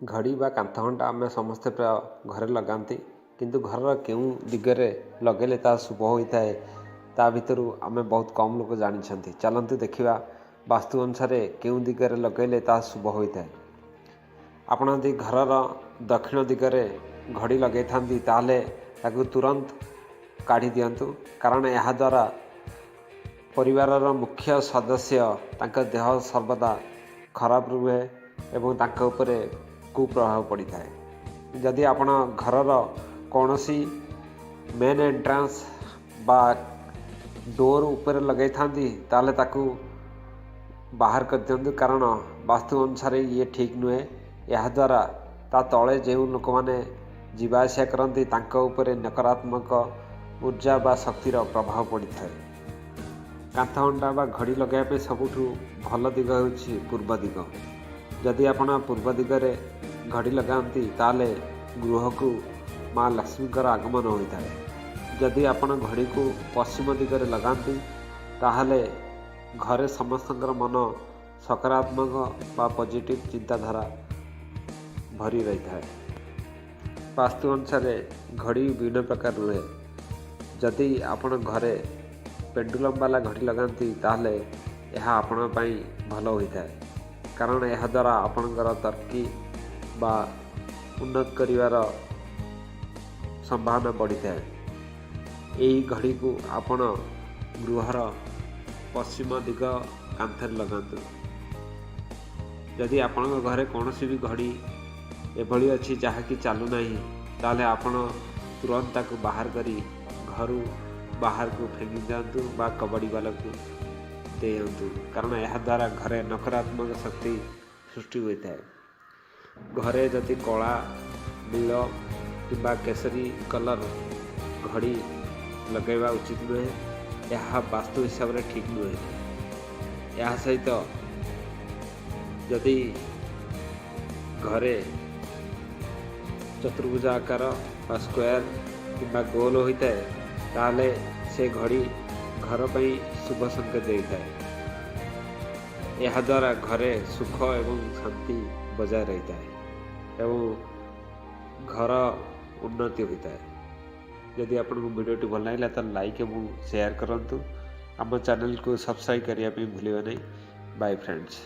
घड़ी बा कांथघंटा आम समस्ते प्राय घरे लगाती किंतु घर केउं दिगरे लगेले ता शुभ होता है ता भितर आम बहुत कम लोग जानी। चलतु देखा वास्तु अनुसार केउं दिगरे लगेले ता शुभ होता है। आपण यदि घरर दक्षिण दिगरे घड़ी लगे ताकू तुरंत काढ़ी दिंतु कारण यह द्वारा परिवारर मुख्य सदस्य तांका देह सर्वदा खराब रुहे एवं तांका उपरे कुप्रभाव पड़ी थाए। जदि आपण घरर कौनसी मेन एंट्रांस बा डोर ऊपर लगे ताले ताकू बाहर कर दिंतु कारण वास्तु अनुसार ये ठीक नुहे। यह द्वारा ता तले जो लोक मैंने जीवा आसिया करती तांका उपरे नकारात्मक ऊर्जा बा शक्तिर प्रभाव पड़ी थाए। कांथघंटा बा घड़ी लगाइबा सबुठु भल दिग होउछि पूर्व दिग। जदि आपण पूर्व दिगरे घड़ी लगाती ताले गृह को माँ लक्ष्मी आगमन होता है। जदि आपण घड़ी को पश्चिम दिगरे लगाती ताहले घरे समस्तंकर मन सकारात्मक बा पॉजिटिव चिंताधारा भरी रही है। वास्तु अनुसार घड़ी विभिन्न प्रकार रुहे। जदि आपण घरे पेंडुलम वाला घड़ी लगाती ताहले यह आपण पाई भल होता है कारण यह द्वारा आपणकर तरक्की बा उन्नत करिवार संभावना बढ़ी थाए। यही घड़ी को आपण गृहर पश्चिम दिग कांथर लगातु। जदि आपण घरे कौन भी घड़ी एभली अच्छी जहाँकि चालू नहीं ताले आपण तुरंत ताकू बाहर करी घर बाहर को फेंकी दिंतु बा कबड्डी वाला को दिंतु कारण यह द्वारा घरे नकारात्मक शक्ति सृष्टि होता है। घरे जदि कला नील कि केसरी कलर घड़ी लगेवा उचित नुहे। यह वास्तु हिसाब से ठीक नुहे। यह सहित जदि घरे चतुर्भुज आकार बा स्क्वायर कि गोल होता है ताले से घड़ी घर पर शुभ संकेत देता है। यह द्वारा घरे सुख एवं शांति बजाय रहता है एवं घर उन्नति होता है। यदि आपको वीडियो भल लगे तो लाइक एवं शेयर करंतु। आम चैनल को सब्सक्राइब करने भूलिए नहीं। Bye friends.